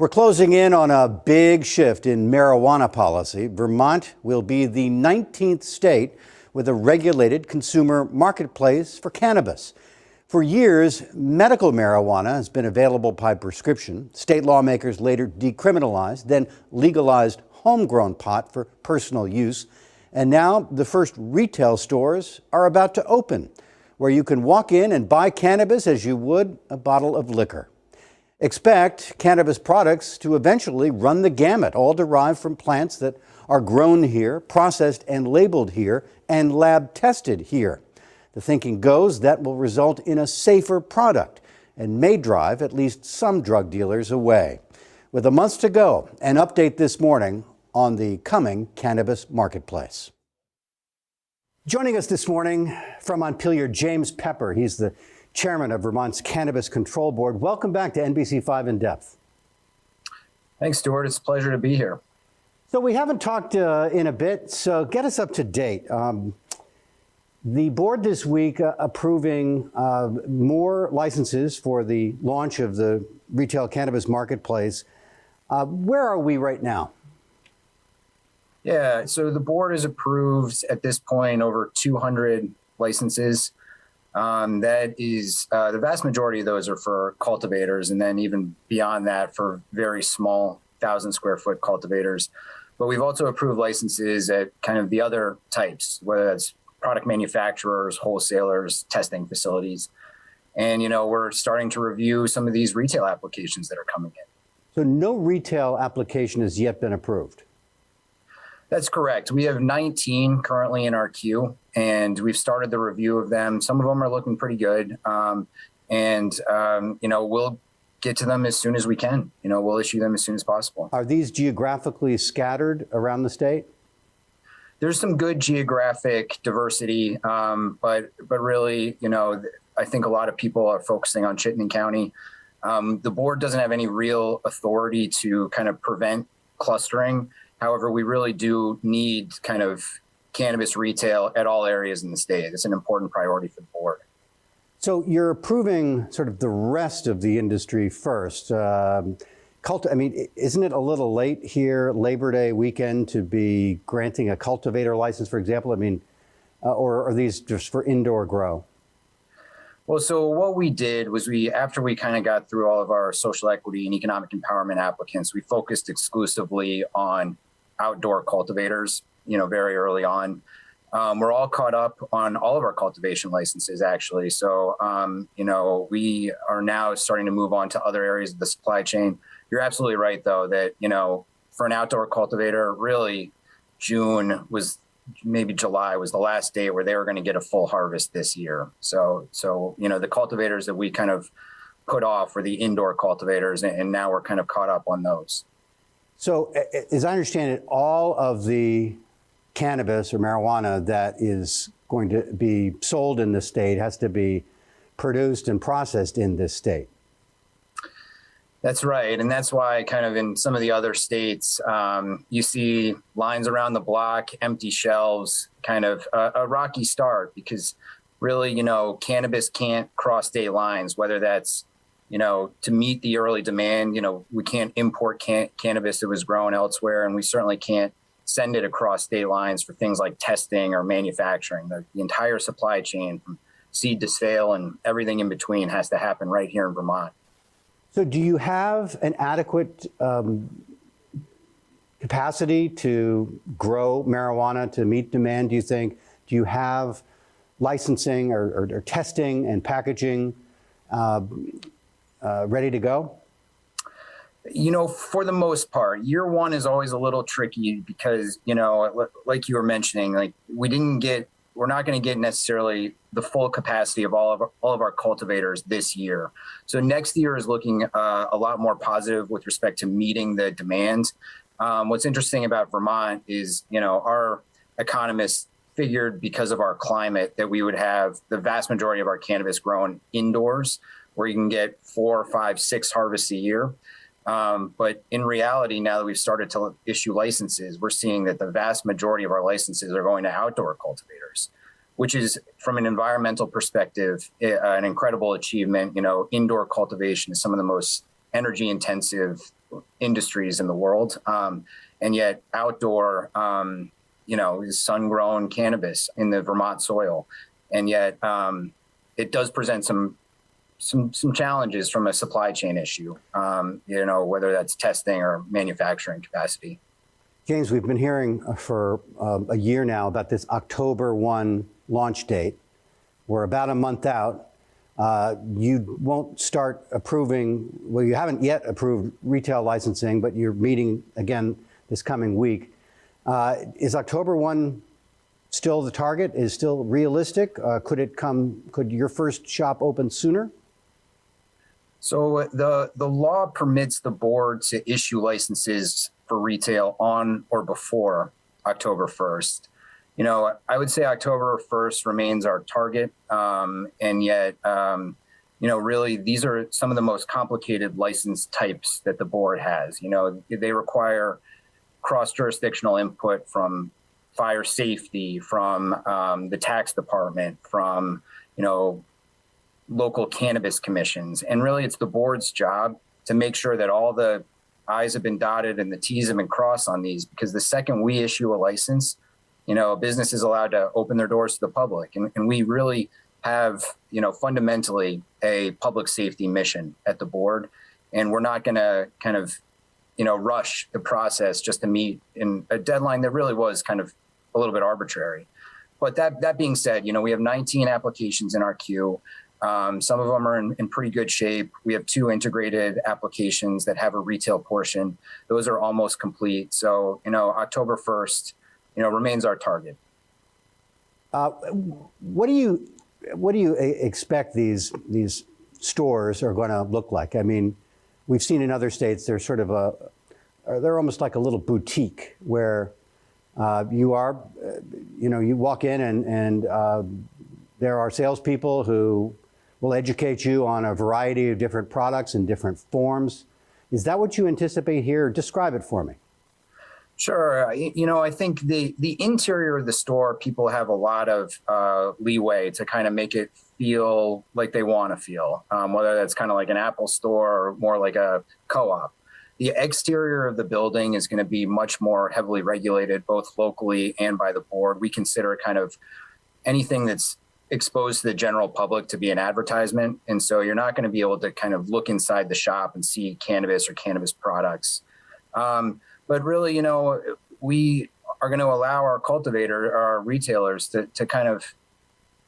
We're closing in on a big shift in marijuana policy. Vermont will be the 19th state with a regulated consumer marketplace for cannabis. For years, medical marijuana has been available by prescription. State lawmakers later decriminalized, then legalized homegrown pot for personal use. And now the first retail stores are about to open, where you can walk in and buy cannabis as you would a bottle of liquor. Expect cannabis products to eventually run the gamut, all derived from plants that are grown here, processed and labeled here, and lab tested here. The thinking goes that will result in a safer product and may drive at least some drug dealers away. With a month to go, an update this morning on the coming cannabis marketplace. Joining us this morning from Montpelier, James Pepper. He's the chairman of Vermont's Cannabis Control Board. Welcome back to NBC5 In Depth. Thanks, Stuart. It's a pleasure to be here. So we haven't talked in a bit, so get us up to date. The board this week approving more licenses for the launch of the retail cannabis marketplace. Where are we right now? Yeah, so the board has approved at this point over 200 licenses. That is, the vast majority of those are for cultivators, and then even beyond that for very small 1,000-square-foot cultivators. But we've also approved licenses at kind of the other types, whether that's product manufacturers, wholesalers, testing facilities. And, you know, we're starting to review some of these retail applications that are coming in. So no retail application has yet been approved? That's correct. We have 19 currently in our queue, and we've started the review of them. Some of them are looking pretty good. You know, we'll get to them as soon as we can. You know, we'll issue them as soon as possible. Are these geographically scattered around the state? There's some good geographic diversity, but really, you know, I think a lot of people are focusing on Chittenden County. The board doesn't have any real authority to kind of prevent clustering. However, we really do need kind of cannabis retail at all areas in the state. It's an important priority for the board. So you're approving sort of the rest of the industry first. I mean, isn't it a little late here, Labor Day weekend, to be granting a cultivator license, for example? I mean, or are these just for indoor grow? Well, so what we did was after we kind of got through all of our social equity and economic empowerment applicants, we focused exclusively on outdoor cultivators, you know, very early on. We're all caught up on all of our cultivation licenses, actually. So, you know, we are now starting to move on to other areas of the supply chain. You're absolutely right, though, that, you know, for an outdoor cultivator, really June was, maybe July was the last day where they were going to get a full harvest this year. So, you know, the cultivators that we kind of put off were the indoor cultivators, and now we're kind of caught up on those. So as I understand it, all of the cannabis or marijuana that is going to be sold in the state has to be produced and processed in this state. That's right. And that's why kind of in some of the other states, you see lines around the block, empty shelves, kind of a rocky start, because really, you know, cannabis can't cross state lines, whether that's, you know, to meet the early demand. You know, we can't import cannabis that was grown elsewhere, and we certainly can't send it across state lines for things like testing or manufacturing. The entire supply chain from seed to sale and everything in between has to happen right here in Vermont. So do you have an adequate capacity to grow marijuana to meet demand, do you think? Do you have licensing or testing and packaging ready to go? You know, for the most part, year one is always a little tricky because, you know, like you were mentioning, like we're not going to get necessarily the full capacity of all of our cultivators this year. So next year is looking a lot more positive with respect to meeting the demand. What's interesting about Vermont is, you know, our economists figured because of our climate that we would have the vast majority of our cannabis grown indoors, where you can get 4, 5, 6 harvests a year. But in reality, now that we've started to issue licenses, we're seeing that the vast majority of our licenses are going to outdoor cultivators, which is, from an environmental perspective, an incredible achievement. You know, indoor cultivation is some of the most energy intensive industries in the world. And yet outdoor, is sun grown cannabis in the Vermont soil. And yet it does present some challenges from a supply chain issue, whether that's testing or manufacturing capacity. James, we've been hearing for a year now about this October 1 launch date. We're about a month out. You won't start approving, well, you haven't yet approved retail licensing, but you're meeting again this coming week. Is October 1 still the target? Is still realistic? Could your first shop open sooner? So the law permits the board to issue licenses for retail on or before October 1st. I would say October 1st remains our target. And yet, really, these are some of the most complicated license types that the board has. They require cross-jurisdictional input from fire safety, from the tax department, from, local cannabis commissions. And really, it's the board's job to make sure that all the I's have been dotted and the T's have been crossed on these, because the second we issue a license, a business is allowed to open their doors to the public. And we really have, fundamentally a public safety mission at the board. And we're not going to kind of, rush the process just to meet in a deadline that really was kind of a little bit arbitrary. But that being said, we have 19 applications in our queue. Some of them are in pretty good shape. We have 2 integrated applications that have a retail portion. Those are almost complete. So, October 1st, remains our target. What do you expect these stores are going to look like? I mean, we've seen in other states they're sort of they're almost like a little boutique where you walk in and there are salespeople who will educate you on a variety of different products in different forms. Is that what you anticipate here? Describe it for me. Sure. I think the interior of the store, people have a lot of leeway to kind of make it feel like they want to feel, whether that's kind of like an Apple store or more like a co-op. The exterior of the building is going to be much more heavily regulated, both locally and by the board. We consider kind of anything that's exposed to the general public to be an advertisement. And so you're not going to be able to kind of look inside the shop and see cannabis or cannabis products. But really, we are going to allow our retailers to kind of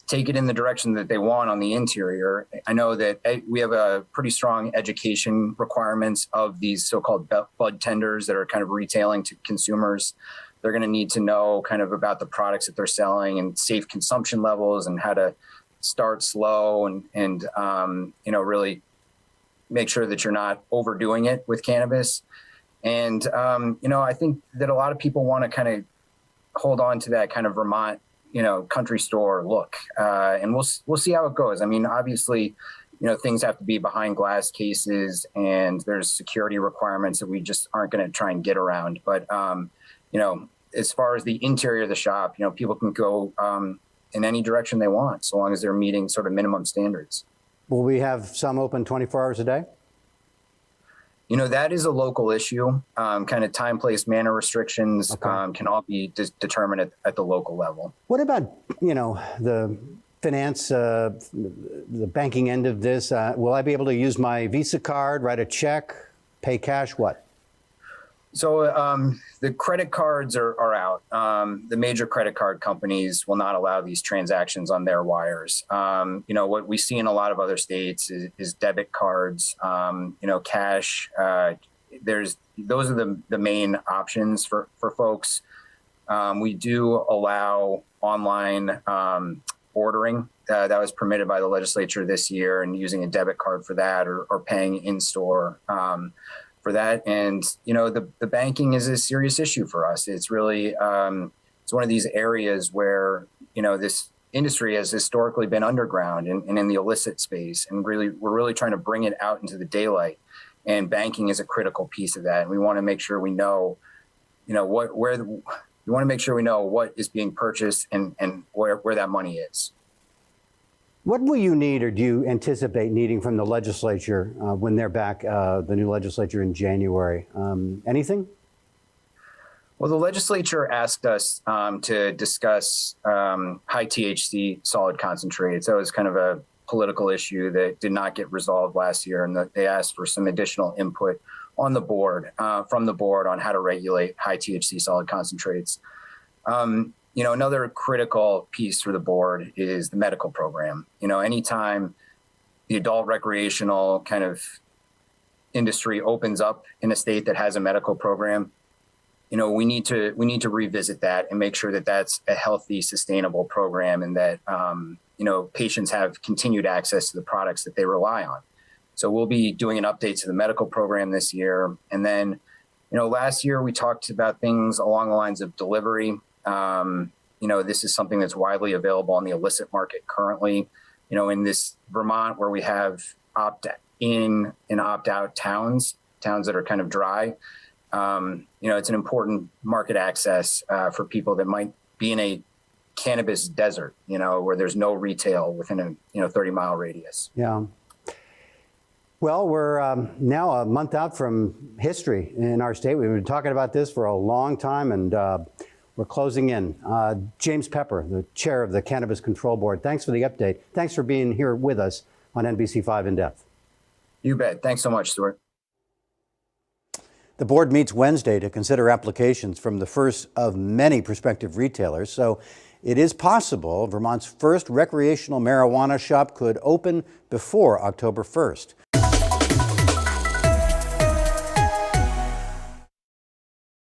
take it in the direction that they want on the interior. I know that we have a pretty strong education requirements of these so-called bud tenders that are kind of retailing to consumers. They're going to need to know kind of about the products that they're selling and safe consumption levels and how to start slow and really make sure that you're not overdoing it with cannabis. And, I think that a lot of people want to kind of hold on to that kind of Vermont, country store look. And we'll see how it goes. I mean, obviously, things have to be behind glass cases and there's security requirements that we just aren't going to try and get around. But, as far as the interior of the shop, people can go in any direction they want, so long as they're meeting sort of minimum standards. Will we have some open 24 hours a day? That is a local issue. Kind of time, place, manner restrictions can all be determined at the local level. What about, the finance, the banking end of this? Will I be able to use my Visa card, write a check, pay cash? What? So the credit cards are out. The major credit card companies will not allow these transactions on their wires. What we see in a lot of other states is debit cards, cash. Those are the main options for folks. We do allow online ordering. That was permitted by the legislature this year, and using a debit card for that or paying in store. For that. And, the banking is a serious issue for us. It's really, it's one of these areas where, this industry has historically been underground and in the illicit space. And really, we're really trying to bring it out into the daylight. And banking is a critical piece of that. And we want to make sure we know, we want to make sure we know what is being purchased and where that money is. What will you need, or do you anticipate needing from the legislature when they're back, the new legislature in January? Anything? Well, the legislature asked us to discuss high THC solid concentrates. That was kind of a political issue that did not get resolved last year, and they asked for some additional input on the board, from the board, on how to regulate high THC solid concentrates. Another critical piece for the board is the medical program. Anytime the adult recreational kind of industry opens up in a state that has a medical program, we need to revisit that and make sure that that's a healthy, sustainable program, and that patients have continued access to the products that they rely on. So we'll be doing an update to the medical program this year. And then, last year we talked about things along the lines of delivery. This is something that's widely available on the illicit market currently. In this Vermont, where we have opt-in and opt-out towns that are kind of dry, it's an important market access for people that might be in a cannabis desert, where there's no retail within a 30-mile radius. Yeah. Well, we're now a month out from history in our state. We've been talking about this for a long time, and we're closing in. James Pepper, the chair of the Cannabis Control Board, thanks for the update. Thanks for being here with us on NBC5 In Depth. You bet. Thanks so much, Stuart. The board meets Wednesday to consider applications from the first of many prospective retailers. So it is possible Vermont's first recreational marijuana shop could open before October 1st.